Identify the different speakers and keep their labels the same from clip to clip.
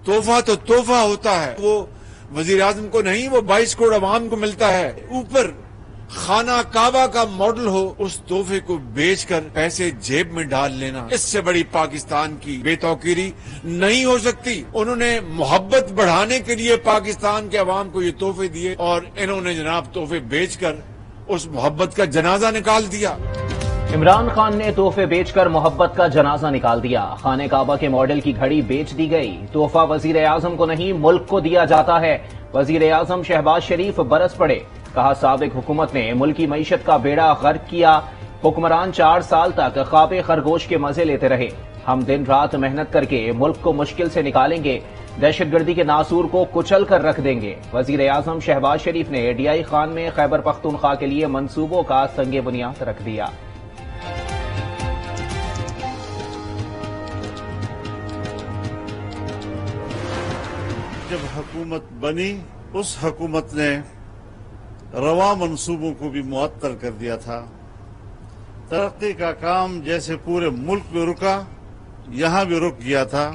Speaker 1: तोहफा तो तोहफा होता है, वो वजीर आजम को नहीं, वो 22 करोड़ अवाम को मिलता है। ऊपर खाना काबा का मॉडल हो, उस तोहफे को बेचकर पैसे जेब में डाल लेना, इससे बड़ी पाकिस्तान की बेतौकीरी नहीं हो सकती। उन्होंने मोहब्बत बढ़ाने के लिए पाकिस्तान के अवाम को ये तोहफे दिए और इन्होंने जनाब तोहफे बेचकर उस मोहब्बत का जनाजा निकाल दिया।
Speaker 2: इमरान खान ने तोहफे बेचकर मोहब्बत का जनाजा निकाल दिया। खाने काबा के मॉडल की घड़ी बेच दी गई। तोहफा वजीर आजम को नहीं, मुल्क को दिया जाता है। वजीर आजम शहबाज शरीफ बरस पड़े। कहा, साबिक हुकूमत ने मुल्की मईशत का बेड़ा गर्क किया। हुक्मरान 4 साल तक ख्वाबे खरगोश के मजे लेते रहे। हम दिन रात मेहनत करके मुल्क को मुश्किल से निकालेंगे, दहशतगर्दी के नासूर को कुचल कर रख देंगे। वजीर आजम शहबाज शरीफ ने डीआई खान में खैबर पख्तूनख्वा के लिए मंसूबों का संगे बुनियाद रख दिया।
Speaker 3: जब हुकूमत बनी, उस हुकूमत ने रवा मंसूबों को भी मुअत्तल कर दिया था। तरक्की का काम जैसे पूरे मुल्क में रुका, यहां भी रुक गया था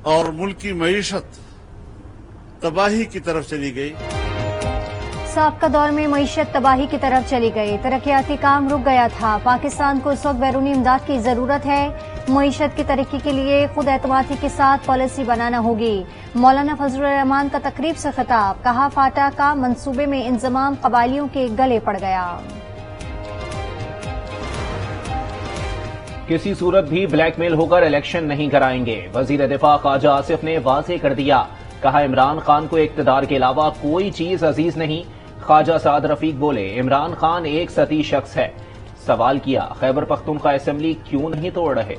Speaker 3: और मुल्क की मईशत तबाही की तरफ चली गई।
Speaker 4: साबका दौर में मईशत तबाही की तरफ चली गई। तरक्याती काम रुक गया था। पाकिस्तान को इस वक्त बैरूनी इमदाद की जरूरत है। मईशत की तरक्की के लिए खुद एतमादी के साथ पॉलिसी बनाना होगी। मौलाना फजलुर रहमान का तकरीब से खिताब। कहा, फाटा का मंसूबे में इंजमाम कबायलियों के गले पड़ गया।
Speaker 2: किसी सूरत भी ब्लैकमेल होकर इलेक्शन नहीं कराएंगे। वजीर दिफा ख्वाजा आसिफ ने वाज़ेह कर दिया। कहा, इमरान खान को इक्तदार के अलावा कोई चीज अजीज नहीं। ख्वाजा साद रफीक बोले, इमरान खान एक सती शख्स है। सवाल किया, खैबर पख्तूनख्वा असेंबली क्यों नहीं तोड़ रहे।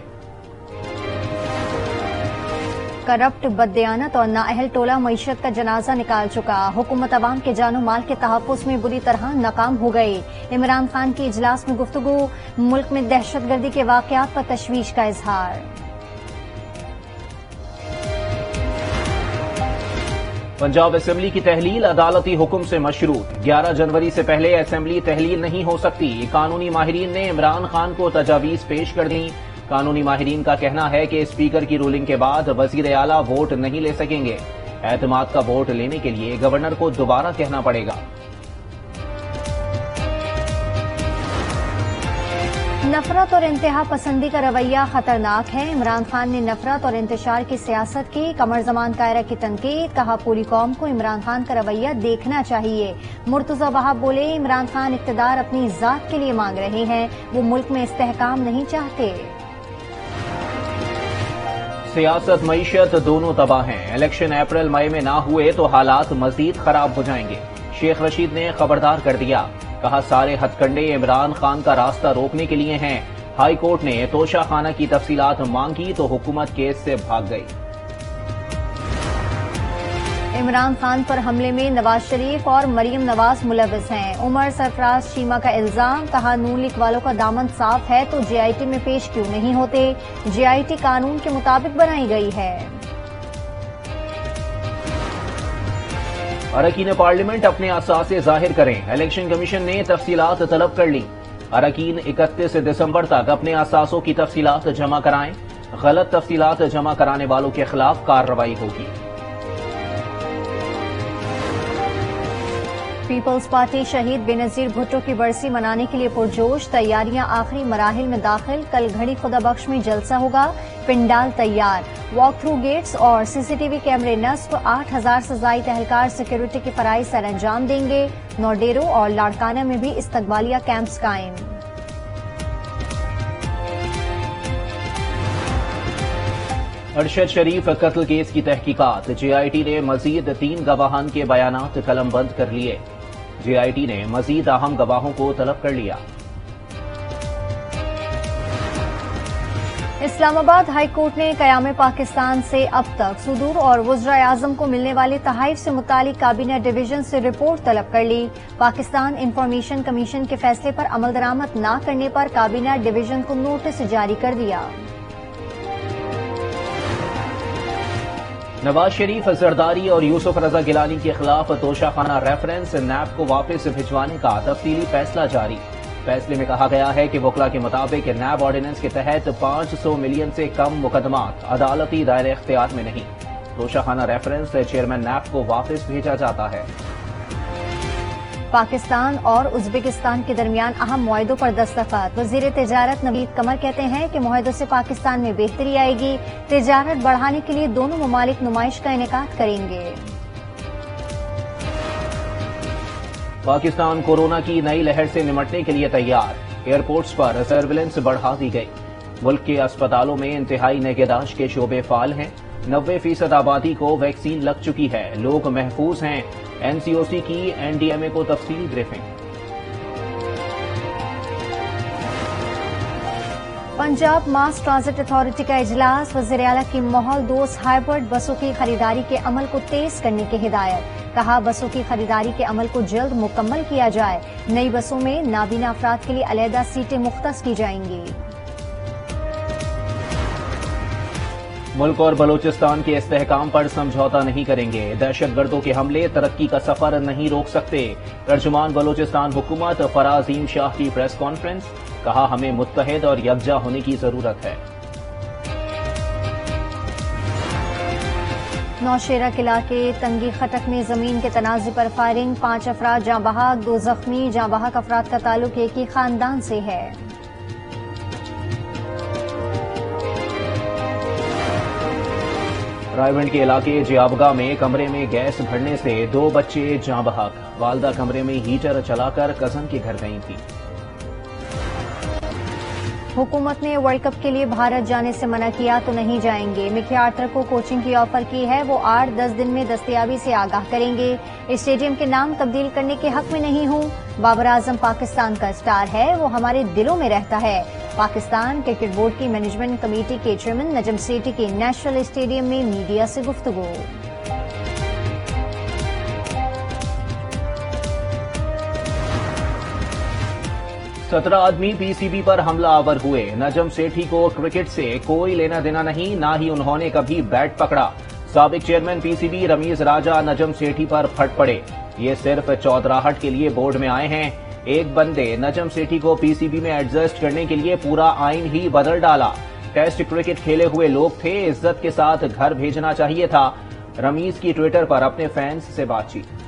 Speaker 4: करप्ट, बददियानत और नाअहल टोला मईशत का जनाजा निकाल चुका। हुकूमत अवाम के जानो माल के तहफ़्फ़ुज़ में बुरी तरह नाकाम हो गई। इमरान खान की इजलास में गुफ्तगू। मुल्क में दहशतगर्दी के वाक़यात पर तशवीश का इजहार।
Speaker 2: पंजाब असेंबली की तहलील अदालती हुक्म से मशरूत। 11 जनवरी से पहले असेंबली तहलील नहीं हो सकती। कानूनी माहिरीन ने इमरान खान को तजावीज पेश कर दी। कानूनी माहिरीन का कहना है कि स्पीकर की रूलिंग के बाद वजीर आला वोट नहीं ले सकेंगे। एतमाद का वोट लेने के लिए गवर्नर को दोबारा कहना पड़ेगा।
Speaker 4: नफरत और इंतहा पसंदी का रवैया खतरनाक है। इमरान खान ने नफरत और इंतशार की सियासत की। कमर जमान कायरा की तनकीद। कहा, पूरी कौम को इमरान खान का रवैया देखना चाहिए। मुर्तजा वहाब बोले, इमरान खान इख्तिदार अपनी जात के लिए मांग रहे हैं, वो मुल्क में इस्तेहकाम नहीं चाहते।
Speaker 2: सियासत मईशत दोनों तबाह हैं। इलेक्शन अप्रैल मई में ना हुए तो हालात मजीद खराब हो जाएंगे। शेख रशीद ने खबरदार कर दिया। कहा, सारे हथकंडे इमरान खान का रास्ता रोकने के लिए हैं। हाई कोर्ट ने तोशा खाना की तफसीलात मांगी तो हुकूमत केस से भाग गई।
Speaker 4: इमरान खान पर हमले में नवाज शरीफ और मरियम नवाज मुलविस हैं। उमर सरफराज चीमा का इल्जाम। कहा, नून लीग वालों का दामन साफ है तो जेआईटी में पेश क्यों नहीं होते। जेआईटी कानून के मुताबिक बनाई गई है।
Speaker 2: अरकान पार्लियामेंट अपने असासे जाहिर करें। इलेक्शन कमीशन ने तफसीलात तलब कर ली। अरकान 31 दिसंबर तक अपने असासों की तफसीलात जमा कराएं। गलत तफसीलात जमा कराने वालों के खिलाफ कार्रवाई होगी।
Speaker 4: पीपल्स पार्टी शहीद बेनजीर भुट्टो की बरसी मनाने के लिए पुरजोश। तैयारियां आखिरी मराहिल में दाखिल। कल घड़ी खुदा बख्श में जलसा होगा। पिंडाल तैयार। वॉक थ्रू गेट्स और सीसीटीवी कैमरे नस्ब। 8000 से ज़ायद एहलकार सिक्योरिटी की फराइज सर अंजाम देंगे। नौडेरो और लाड़काना में भी इस्तकबालिया कैंप्स कायम।
Speaker 2: अरशद शरीफ कत्ल केस की तहकीकात। जेआईटी ने मजीद 3 गवाहान के बयानात कलमबंद कर लिए। जेआईटी ने मजीद अहम गवाहों को तलब कर लिया।
Speaker 4: इस्लामाबाद हाई कोर्ट ने कयाम पाकिस्तान से अब तक सुदूर और वज़राए आज़म को मिलने वाले तहाइफ से मुतालिक काबीना डिवीजन से रिपोर्ट तलब कर ली। पाकिस्तान इंफॉर्मेशन कमीशन के फैसले पर अमल दरामद न करने पर काबीना डिवीजन को नोटिस जारी कर दिया।
Speaker 2: नवाज शरीफ, जरदारी और यूसुफ रजा गिलानी के खिलाफ तोशाखाना रेफरेंस नैब को वापस भिजवाने का तफसीली फैसला जारी। फैसले में कहा गया है कि वकला के मुताबिक नैब ऑर्डिनेंस के तहत 500 मिलियन से कम मुकदमात अदालती दायरे इख्तियार में नहीं। तोशाखाना रेफरेंस से चेयरमैन नैप को वापस भेजा जाता है।
Speaker 4: पाकिस्तान और उज्बेकिस्तान के दरमियान अहम मुआहदों पर दस्तखत। वजीर तिजारत नवीद कमर कहते हैं कि मुआहदों से पाकिस्तान में बेहतरी आएगी। तिजारत बढ़ाने के लिए दोनों ममालिक नुमाइश का इनेकाद करेंगे।
Speaker 2: पाकिस्तान कोरोना की नई लहर से निपटने के लिए तैयार। एयरपोर्ट्स पर सर्विलेंस बढ़ा दी गई। मुल्क के अस्पतालों में इंतहाई निगहदाश्त के शोबे फाल हैं। 90% आबादी को वैक्सीन लग चुकी है। लोग महफूज हैं। एनसीओसी की एनडीएमए को तफसीली ब्रीफिंग।
Speaker 4: पंजाब मास ट्रांजिट अथॉरिटी का इजलास। वज़ीर आला की माहौल दोस्त हाइब्रिड बसों की खरीदारी के अमल को तेज करने की हिदायत। कहा, बसों की खरीदारी के अमल को जल्द मुकम्मल किया जाए। नई बसों में नाबीना अफराद के लिए अलहदा सीटें मुख्तस की जाएंगी।
Speaker 2: मुल्क और बलूचिस्तान के इस्तेहकाम पर समझौता नहीं करेंगे। दहशतगर्दों के हमले तरक्की का सफर नहीं रोक सकते। तर्जुमान बलूचिस्तान हुकूमत फराजीम शाह की प्रेस कॉन्फ्रेंस। कहा, हमें मुत्तहिद और यकजा होने की जरूरत है।
Speaker 4: नौशेरा किला के तंगी खटक में जमीन के तनाज़े पर फायरिंग। 5 अफराद जाँ बहक, 2 जख्मी। जाँ बहक अफराद का ताल्लुक एक ही खानदान से है।
Speaker 2: रायवंड के इलाके जियाबगा में कमरे में गैस भरने से 2 बच्चे जाँ बहक। वालदा कमरे में हीटर चलाकर कजन के घर गई थी।
Speaker 4: हुकूमत ने वर्ल्ड कप के लिए भारत जाने से मना किया तो नहीं जाएंगे। मिकी आर्थर को कोचिंग की ऑफर की है। वो 8-10 दिन में दस्तयाबी से आगाह करेंगे। स्टेडियम के नाम तब्दील करने के हक में नहीं हूं। बाबर आजम पाकिस्तान का स्टार है, वो हमारे दिलों में रहता है। पाकिस्तान क्रिकेट बोर्ड की मैनेजमेंट कमेटी के चेयरमैन नजम सेठी की नेशनल स्टेडियम में मीडिया से गुफ्तगू।
Speaker 2: 17 आदमी पीसीबी पर हमला आवर हुए। नजम सेठी को क्रिकेट से कोई लेना देना नहीं, ना ही उन्होंने कभी बैट पकड़ा। साबिक चेयरमैन पीसीबी रमीज राजा नजम सेठी पर फट पड़े। ये सिर्फ चौधराहट के लिए बोर्ड में आए हैं। एक बंदे नजम सेठी को पीसीबी में एडजस्ट करने के लिए पूरा आइन ही बदल डाला। टेस्ट क्रिकेट खेले हुए लोग थे, इज्जत के साथ घर भेजना चाहिए था। रमीज की ट्विटर पर अपने फैंस से बातचीत।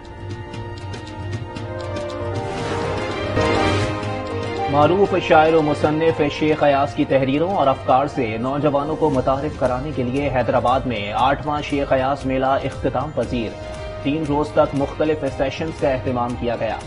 Speaker 2: मारूफ शायर और मुसन्निफ शेख अयास की तहरीरों और अफकार से नौजवानों को मुतारिफ कराने के लिए हैदराबाद में 8वां शेख अयास मेला इख्तिताम पजीर। 3 रोज तक मुख्तलिफ सेशंस का एहतमाम किया गया।